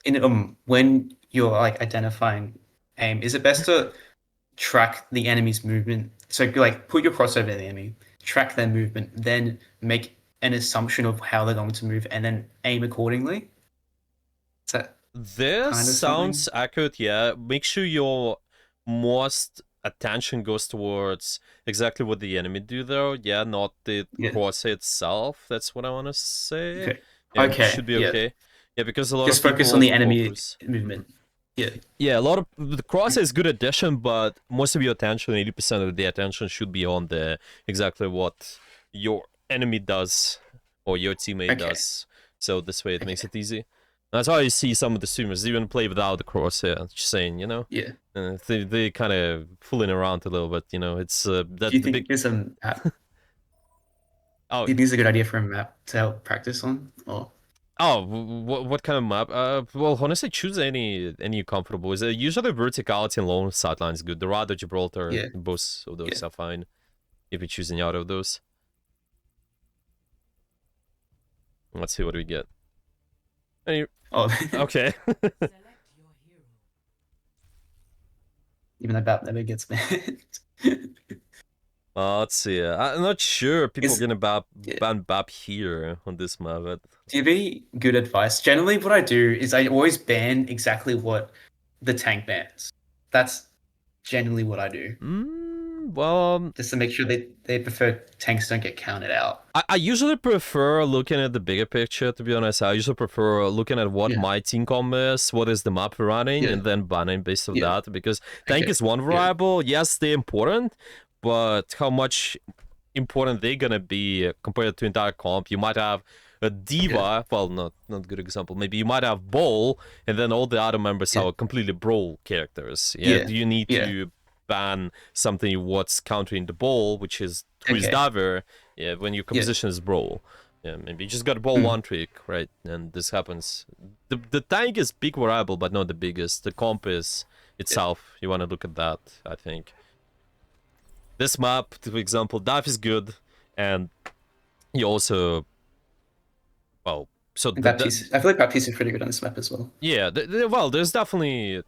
S2: in when you're like identifying aim? Is it best to track the enemy's movement? So like put your cross over the enemy, track their movement, then make an assumption of how they're going to move, and then aim accordingly. Is that
S1: This
S2: kind of something?
S1: sounds accurate, yeah. Make sure your most attention goes towards exactly what the enemy do, though. Yeah, not the
S2: Yeah.
S1: cross itself. That's what I want to say.
S2: Okay.
S1: Yeah, it
S2: Okay.
S1: should be
S2: Yeah.
S1: okay. Yeah, because a lot of
S2: Just
S1: people
S2: focus on the
S1: over
S2: enemy
S1: focus.
S2: movement. Yeah.
S1: Yeah, a lot of the cross is good addition, but most of your attention, 80% of the attention, should be on the exactly what your enemy does or your teammate
S2: Okay.
S1: does. So this way, it makes
S2: Okay.
S1: it easy. That's why you see some of the streamers even play without the crosshair. Just saying, you know,
S2: Yeah.
S1: they kind of fooling around a little bit. You know, it's
S2: Do
S1: that's
S2: you
S1: the big.
S2: think there's a map?
S1: Oh,
S2: Do you think it's a good idea for a map to help practice on? Or
S1: oh, what kind of map? Well, honestly, choose any you're comfortable. Is usually verticality and long sideline is good. The Rado, Gibraltar,
S2: yeah.
S1: both of those
S2: Yeah.
S1: are fine if you're choosing out of those. Let's see what we get. Any,
S2: Oh,
S1: okay.
S2: even that map never gets banned.
S1: Let's see. I'm not sure people are
S2: Is
S1: gonna
S2: yeah.
S1: ban BAP here on this map.
S2: Do you have any good advice? Generally, what I do is I always ban exactly what the tank bans. That's generally what I do,
S1: Well,
S2: just to make sure they prefer tanks don't get counted out.
S1: I usually prefer looking at the bigger picture, to be honest. I usually prefer looking at what
S2: Yeah,
S1: my team comp is, what is the map we're running,
S2: yeah,
S1: and then banning based on
S2: yeah.
S1: that. Because tank
S2: Okay,
S1: is one
S2: yeah,
S1: variable. Yes, they're important, but how much important they're gonna be compared to entire comp? You might have a
S2: yeah,
S1: diva. Well, not a good example. Maybe you might have Bull, and then all the other members
S2: yeah,
S1: are completely brawl characters. Yeah,
S2: yeah,
S1: do you need
S2: yeah.
S1: to ban something what's countering the Bull, which is who is
S2: Okay,
S1: diver? Yeah, when your
S2: yeah,
S1: composition is brawl. Yeah, maybe you just got to ball one trick, right? And this happens. The tank is big variable, but not the biggest. The comp is itself. You want to look at that, I think. This map, for example, dive is good, and you also, well, so
S2: Baptiste, I feel like Baptiste is pretty good on this map as well.
S1: yeah, well, there's definitely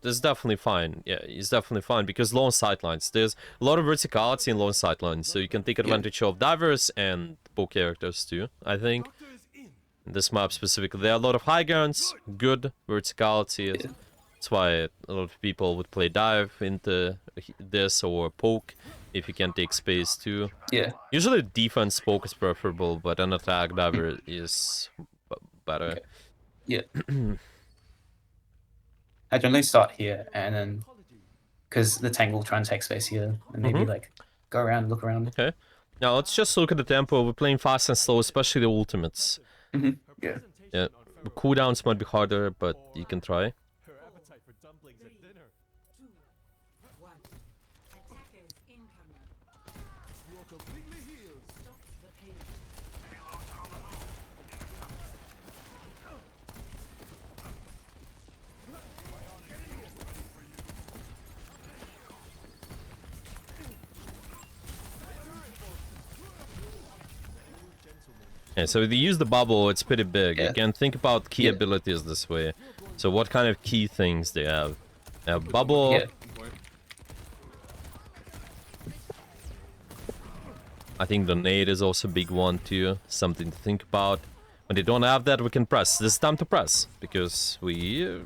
S1: fine. Yeah, it's definitely fine because long sightlines. There's a lot of verticality in long sightlines, so you can take advantage of divers and bow characters too. I think in this map specifically, there are a lot of high grounds, good verticality.
S2: Yeah.
S1: That's why a lot of people would play dive into this or poke if you can take space too.
S2: Yeah.
S1: Usually defense poke is preferable, but an attack diver is better.
S2: Okay. Yeah. I generally start here and then because the tank will try and take space here and maybe like go around, look around.
S1: Okay. Now let's just look at the tempo. We're playing fast and slow, especially the ultimates.
S2: Yeah.
S1: Yeah. The cooldowns might be harder, but you can try. Yeah, so if you use the bubble, it's pretty big.
S2: Yeah.
S1: You can think about key abilities this way. So what kind of key things they have? They have bubble.
S2: Yeah.
S1: I think the nade is also a big one too. Something to think about. When they don't have that, we can press. This is time to press because we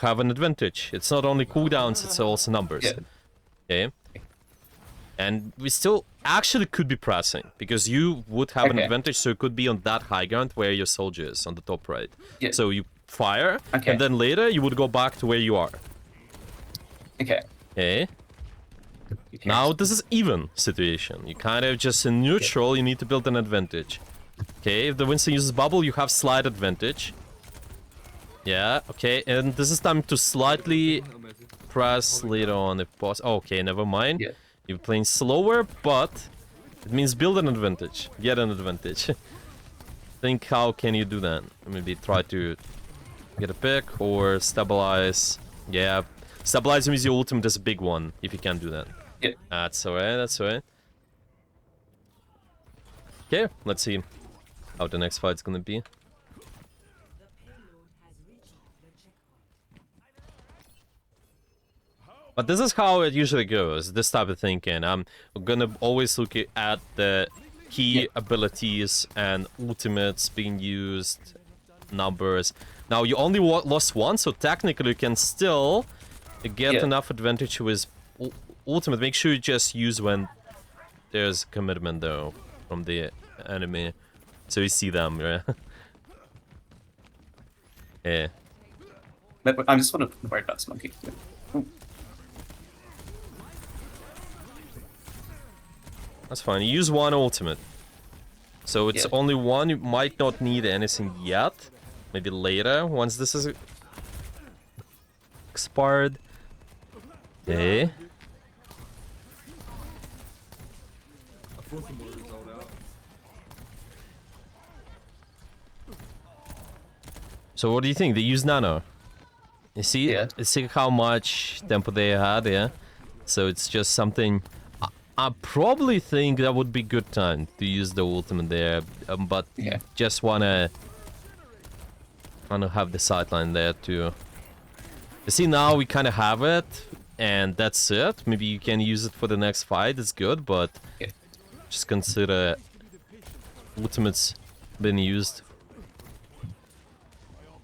S1: have an advantage. It's not only cooldowns, it's also numbers.
S2: Yeah.
S1: Okay. And we still actually could be pressing because you would have an advantage, so it could be on that high ground where your soldier is on the top right.
S2: Yeah.
S1: So you fire, and then later you would go back to where you are.
S2: Okay.
S1: Okay. Now this is even situation. You kind of just in neutral, you need to build an advantage. Okay, if the Winston uses bubble, you have slight advantage. Yeah, okay, and this is time to slightly press later on if possible. Oh, okay, never mind.
S2: Yeah.
S1: You're playing slower, but it means build an advantage. Get an advantage. Think how can you do that? Maybe try to get a pick or stabilize. Yeah, stabilizing with your ultimate is a big one if you can do that.
S2: Yeah.
S1: That's alright, that's alright. Okay, let's see how the next fight's gonna be. But this is how it usually goes, this type of thinking. I'm gonna always look at the key abilities and ultimates being used, numbers. Now, you only lost one, so technically you can still get enough advantage with ultimate. Make sure you just use when there's commitment, though, from the enemy. So you see them, right? Yeah.
S2: But I'm just worried about this monkey.
S1: That's fine. You use one ultimate. So it's only one. You might not need anything yet. Maybe later, once this is expired. Okay. So what do you think? They use nano. You see?
S2: Yeah.
S1: See how much tempo they had, yeah? So it's just something... I probably think that would be good time to use the ultimate there, but just wanna have the sideline there too. You see, now we kind of have it, and that's it. Maybe you can use it for the next fight. It's good, but just consider ultimates being used.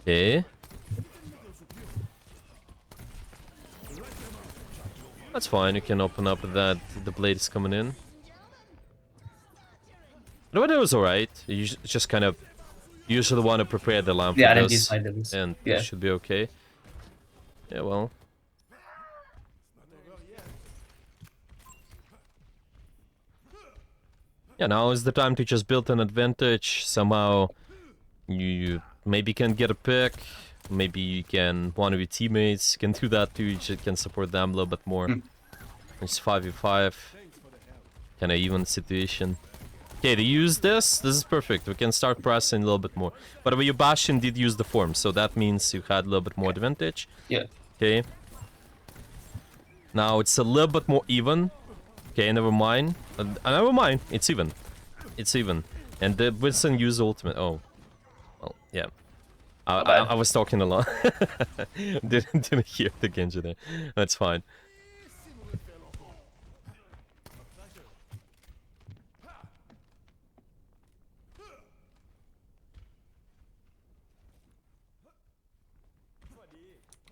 S1: Okay. That's fine, you can open up that the blade is coming in. But it was alright. You just kind of usually want to prepare the lamp for this, and it should be okay. Yeah, well. Yeah, now is the time to just build an advantage. Somehow you maybe can get a pick. Maybe you can, one of your teammates can do that too, you just can support them a little bit more. It's 5v5, kind of even situation. Okay, they use this. This is perfect. We can start pressing a little bit more. But your Bastion did use the form, so that means you had a little bit more advantage.
S2: Yeah.
S1: Okay. Now it's a little bit more even. Okay, never mind. Never mind. It's even. It's even. And the Winston used ultimate. Oh. Well, yeah.
S2: Not bad.
S1: I was talking a lot. didn't hear the Genji there. That's fine.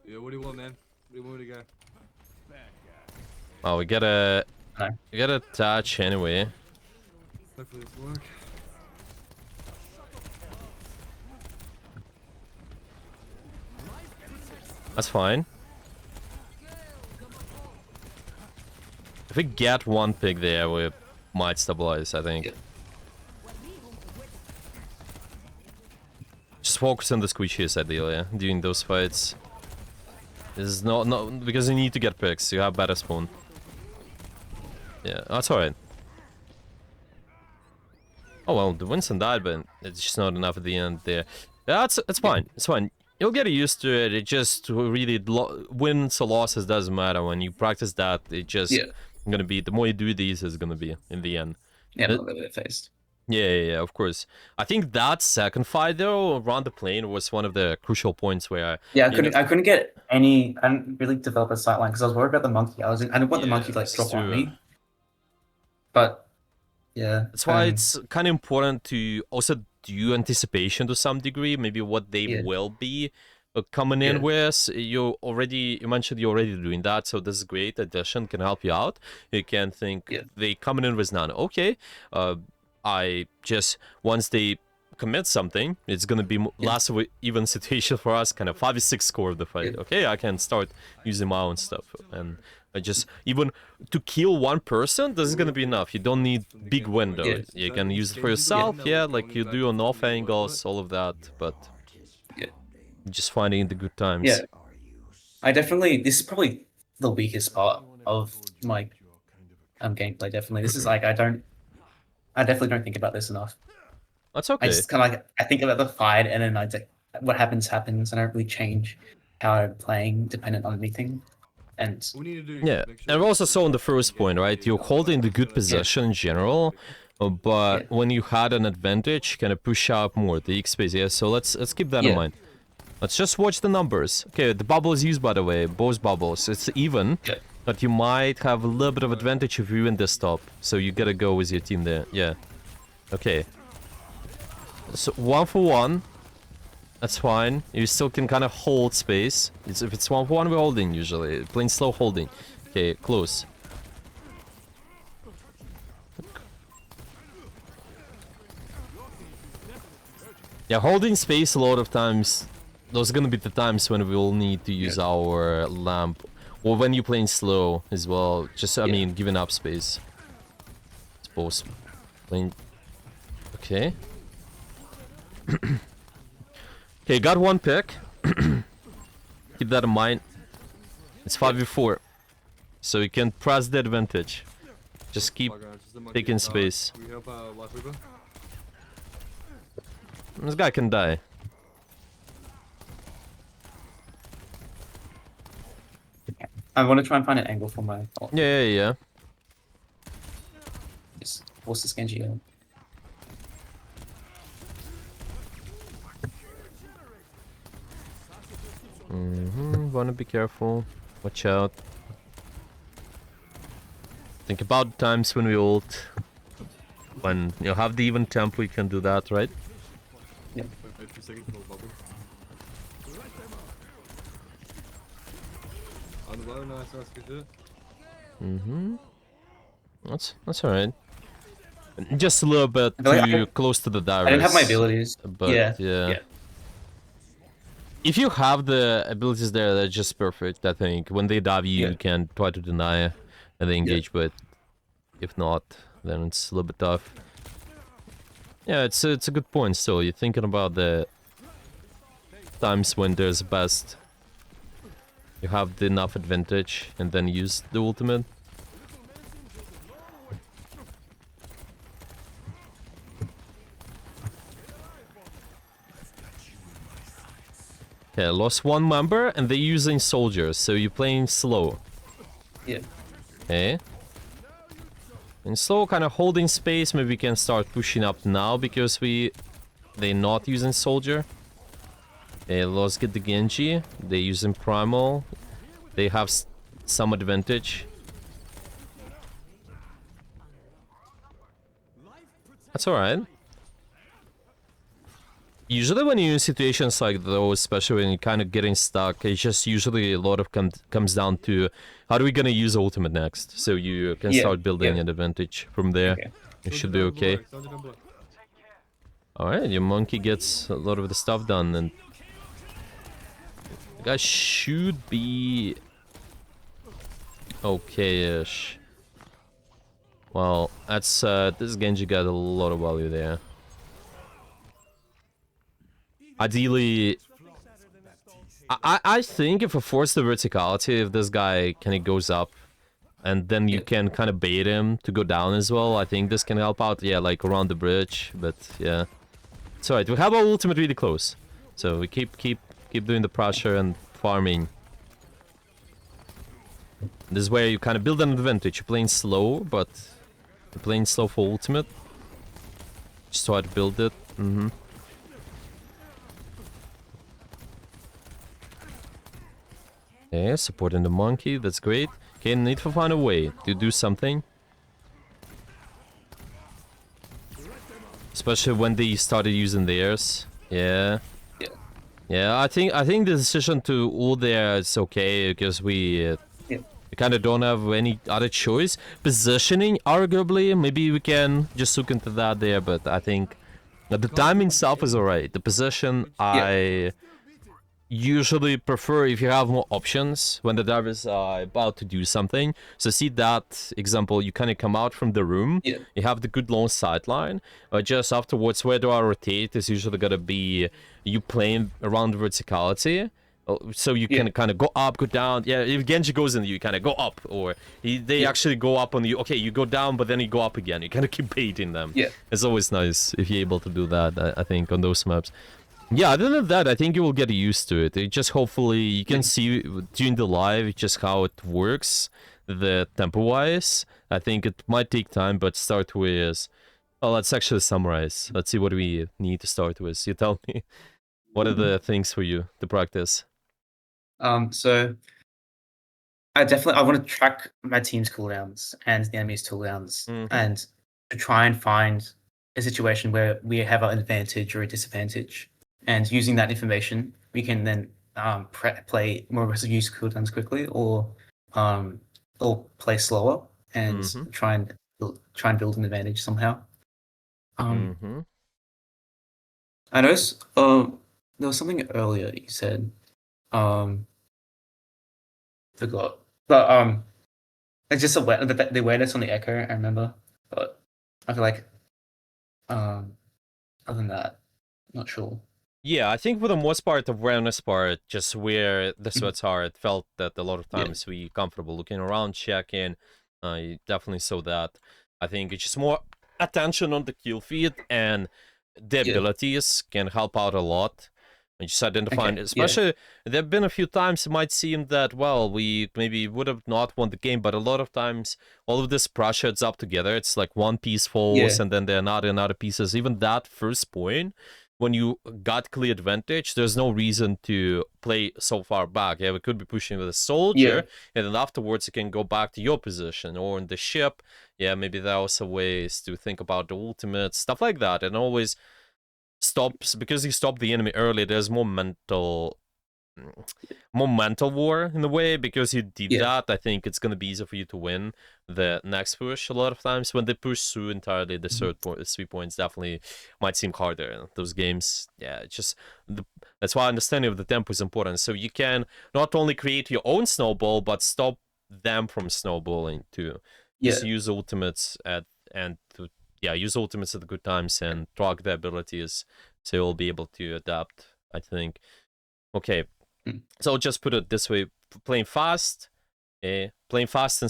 S3: Yeah, what do you want, man? What do you want me to go?
S1: Oh, we gotta
S2: No.
S1: touch anyway.
S3: Hopefully this will work.
S1: That's fine. If we get one pick there, we might stabilize, I think.
S2: Yeah.
S1: Just focus on the squishies ideally during those fights. This is not because you need to get picks. You have better spawn. Yeah, that's alright. Oh well, the Winston died, but it's just not enough at the end there. Yeah, it's fine. It's fine. You'll get used to it. It just really wins or losses doesn't matter. When you practice that, it just gonna be the more you do these, is gonna be in the end.
S2: Yeah, not really faced.
S1: Yeah, of course. I think that second fight though around the plane was one of the crucial points where
S2: Yeah, I couldn't get any. I didn't really develop a sightline because I was worried about the monkey. I didn't want the monkey to like drop on me. But yeah,
S1: that's why it's kind of important to also do anticipation to some degree. Maybe what they will be coming in with. You mentioned you're already doing that, so this is great. Addition can help you out. You can think they coming in with none. Okay, I just once they commit something, it's gonna be less of an even situation for us. Kind of 5v6 score of the fight. Okay, I can start using my own stuff, and I just even to kill one person, this is gonna be enough. You don't need big window. You can use it for yourself. Yeah, like you do on off angles, all of that. But just finding the good times.
S2: Yeah, I definitely. This is probably the weakest part of my gameplay. Definitely, this is like I definitely don't think about this enough.
S1: That's okay.
S2: I just kind of like I think about the fight, and then what happens. I don't really change how I'm playing dependent on anything. And
S1: yeah, and we also saw in the first point, right? You're holding the good position in general, but when you had an advantage, you kind of push out more the XP. Yeah, so let's keep that in mind. Let's just watch the numbers. Okay, the bubble is used, by the way, both bubbles. It's even, but you might have a little bit of advantage if you win this top. So you gotta go with your team there. Yeah. Okay. So 1-for-1. That's fine. You still can kind of hold space. If it's 1-for-1, we're holding usually. Playing slow holding. Okay, close. Yeah, holding space a lot of times. Those are gonna be the times when we'll need to use our lamp. Or when you're playing slow as well. Just, I mean, giving up space. Suppose. Playing... Okay. Okay, got one pick. Keep that in mind. It's 5v4. So you can press the advantage. Just keep taking space. This guy can die.
S2: I want to try and find an angle for my...
S1: Yeah.
S2: Just force this Genji out.
S1: Wanna be careful. Watch out. Think about times when we ult. When you have the even tempo, you can do that, right?
S2: Yeah.
S1: That's alright. Just a little bit too close to the divers.
S2: I didn't have my abilities.
S1: But yeah. If you have the abilities there, that's just perfect, I think. When they dive you can try to deny and they engage, but if not, then it's a little bit tough. Yeah, it's a good point still. You're thinking about the times when there's best. You have the enough advantage and then use the ultimate. Okay, lost one member, and they're using soldiers, so you're playing slow.
S2: Yeah.
S1: Okay. And slow, kind of holding space. Maybe we can start pushing up now because they're not using soldier. Okay, let's get the Genji. They're using primal. They have some advantage. That's alright. Usually when you're in situations like those, especially when you're kind of getting stuck, it's just usually a lot of comes down to how are we gonna use ultimate next, so you can
S2: Yeah,
S1: start building
S2: yeah.
S1: an advantage from there.
S2: Okay.
S1: It should be okay. Alright, your monkey gets a lot of the stuff done, and the guy should be okay-ish. Well, that's this Genji got a lot of value there. Ideally, I think if I force the verticality, if this guy kind of goes up, and then you can kind of bait him to go down as well, I think this can help out. Yeah, like around the bridge, but yeah. It's alright, we have our ultimate really close. So we keep doing the pressure and farming. This is where you kind of build an advantage. You're playing slow, but you're playing slow for ultimate. Just try to build it. Okay, supporting the monkey, that's great. Okay, need to find a way to do something. Especially when they started using theirs. Yeah. Yeah, I think the decision to ult there is okay because we kind of don't have any other choice. Positioning, arguably, maybe we can just look into that there, but I think the timing itself is alright. The position, I usually prefer if you have more options when the dive is about to do something. So see that example, you kind of come out from the room, you have the good long sideline, just afterwards where do I rotate is usually gonna be you playing around the verticality. So you can kind of go up, go down. Yeah, if Genji goes in, you kind of go up, or they actually go up on you. Okay, you go down, but then you go up again. You kind of keep baiting them.
S2: Yeah,
S1: it's always nice if you're able to do that. I think on those maps. Yeah, other than that, I think you will get used to it. It just hopefully you can see during the live just how it works, the tempo-wise. I think it might take time, but start with. Oh, let's actually summarize. Let's see what we need to start with. You tell me. What are the things for you to practice?
S2: So I want to track my team's cooldowns and the enemy's cooldowns, and to try and find a situation where we have an advantage or a disadvantage. And using that information, we can then play more aggressive use cooldowns quickly, or play slower and try and build an advantage somehow. I noticed there was something earlier you said. Forgot, but it's just the awareness on the echo. I remember, but I feel like other than that, not sure.
S1: Yeah, I think for the most part, the awareness part, just where the sweats are, it felt that a lot of times we comfortable looking around, checking. You definitely saw that. I think it's just more attention on the kill feed, and the abilities can help out a lot. And just identifying, especially there have been a few times it might seem that, well, we maybe would have not won the game, but a lot of times all of this pressure adds up together. It's like one piece falls and then there are not another pieces. Even that first point, when you got clear advantage, there's no reason to play so far back. Yeah, we could be pushing with a soldier, and then afterwards you can go back to your position or in the ship. Yeah, maybe there are also ways to think about the ultimate, stuff like that, and always stops because you stop the enemy early. There's more mental war in a way because you did that. I think it's gonna be easier for you to win the next push. A lot of times when they push through entirely, the third point, 3 points definitely might seem harder in those games. Yeah, it's just that's why understanding of the tempo is important. So you can not only create your own snowball but stop them from snowballing too. Just use ultimates use ultimates at the good times and track the abilities so you'll be able to adapt, I think. Okay, so I'll just put it this way. Playing fast and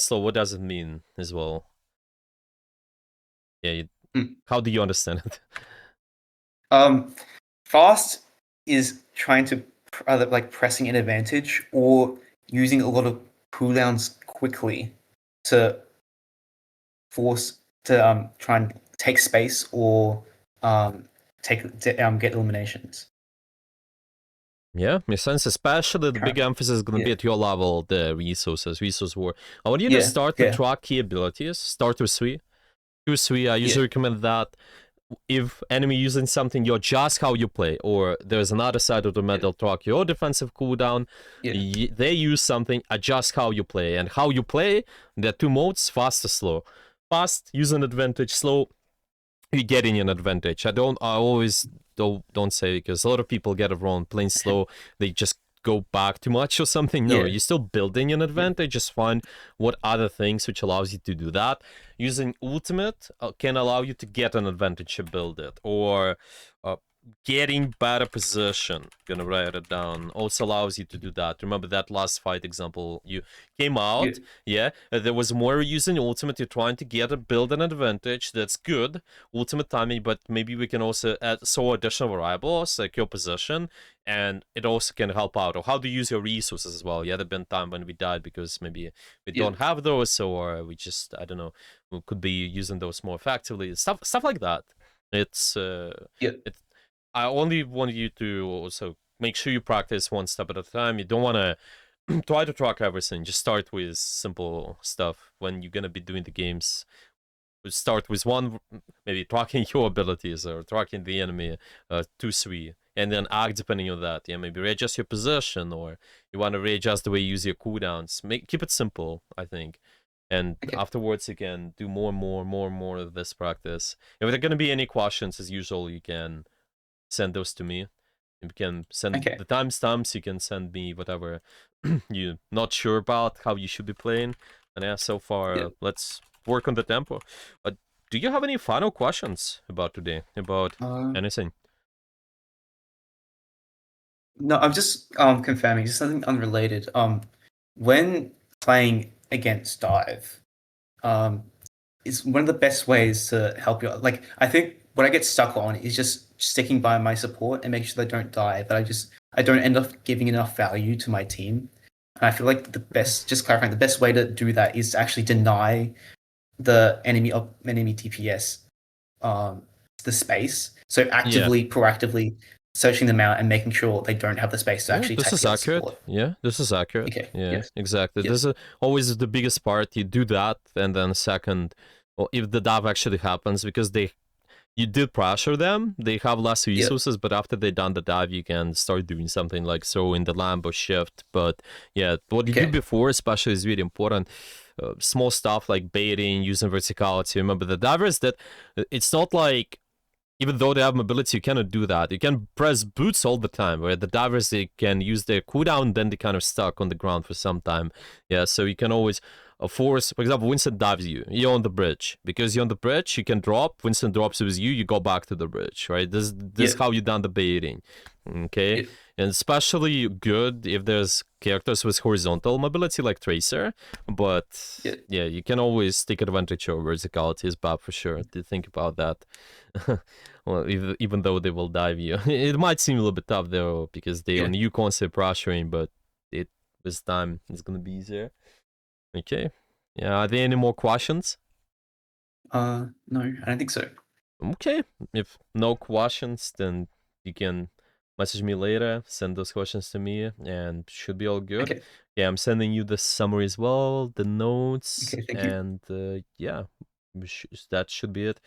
S1: slow, what does it mean as well? Yeah, how do you understand it?
S2: Fast is trying to either like pressing an advantage or using a lot of cooldowns quickly to force to try and take space or get eliminations.
S1: Yeah, makes sense. Especially the big
S2: Correct.
S1: emphasis is going to be
S2: Yeah.
S1: at your level, the resource war. I want you to
S2: Yeah,
S1: start to
S2: yeah,
S1: track key abilities. Start with 3. 2, 3. I usually
S2: yeah,
S1: recommend that if enemy using something, you adjust how you play, or there's another side of the medal track your defensive cooldown.
S2: yeah,
S1: They use something, adjust how you play, and how you play. There are 2 modes: fast or slow. Fast, use an advantage. Slow, you getting an advantage. I always don't say, because a lot of people get it wrong. Playing slow, they just go back too much or something. No,
S2: yeah,
S1: you're still building an
S2: yeah,
S1: advantage. Just find what other things which allows you to do that. Using ultimate can allow you to get an advantage to build it, or getting better position. Gonna write it down. Also allows you to do that. Remember that last fight example you came
S2: yeah,
S1: out. Yeah, there was more using ultimate. You're trying to build an advantage. That's good. Ultimate timing, but maybe we can also add additional variables like your position, and it also can help out. Or how to use your resources as well. Yeah, there've been time when we died because maybe we
S2: yeah.
S1: don't have those, or we just, I don't know, we could be using those more effectively. Stuff like that. It's
S2: Yeah.
S1: it's I only want you to also make sure you practice one step at a time. You don't want to try to track everything. Just start with simple stuff when you're gonna be doing the games. Start with one, maybe tracking your abilities or tracking the enemy, 2, 3, and then act depending on that. Yeah, maybe readjust your position, or you want to readjust the way you use your cooldowns. Keep it simple, I think. And
S2: Okay.
S1: afterwards, you can do more and more of this practice. If there are gonna be any questions, as usual, you can send those to me. You can send
S2: Okay.
S1: the timestamps. You can send me whatever you're not sure about how you should be playing. And yeah, so far,
S2: Yeah.
S1: let's work on the tempo. Do you have any final questions about today? About
S2: Um,
S1: anything?
S2: no, I'm just confirming, just something unrelated. When playing against Dive, um, is one of the best ways to help you. Like, I think what I get stuck on is just sticking by my support and making sure they don't die. But I don't end up giving enough value to my team. And I feel like just clarifying, the best way to do that is to actually deny the enemy DPS um the space. So
S1: Yeah.
S2: actively, proactively searching them out and making sure they don't have the space to
S1: Yeah,
S2: actually
S1: this
S2: take
S1: is
S2: the other
S1: accurate.
S2: support.
S1: Yeah, this is accurate.
S2: Okay.
S1: Yeah,
S2: Yes.
S1: exactly. This
S2: Yes.
S1: is always the biggest part. You do that, and then second, well, if the dive actually happens, because you did pressure them, they have less
S2: Yeah.
S1: resources, but after they done the dive, you can start doing something like throw in the lamp or shift. But yeah, what you do
S2: Okay.
S1: before especially is really important. Small stuff like baiting, using verticality. Remember the divers, that it's not like, even though they have mobility, you cannot do that. You can press boots all the time, where the divers, they can use their cooldown, then they kind of stuck on the ground for some time. Yeah, so you can always force, for example, Winston dives you, you're on the bridge. Because you're on the bridge, you can drop, Winston drops with you, you go back to the bridge, right? This
S2: Yeah.
S1: is how you done the baiting. Okay?
S2: Yeah.
S1: And especially good if there's characters with horizontal mobility like Tracer, but
S2: Yeah.
S1: yeah, you can always take advantage of verticality is bad for sure. To think about that. Well, even though they will dive you, it might seem a little bit tough though, because they
S2: Yeah.
S1: on you constantly pressuring, but it with time it's gonna be easier. Okay. Yeah. Are there any more questions?
S2: No, I don't think so.
S1: Okay. If no questions, then you can message me later, send those questions to me, and should be all good.
S2: Okay.
S1: Yeah, I'm sending you the summary as well, the notes,
S2: Okay. Thank you.
S1: and yeah, that should be it.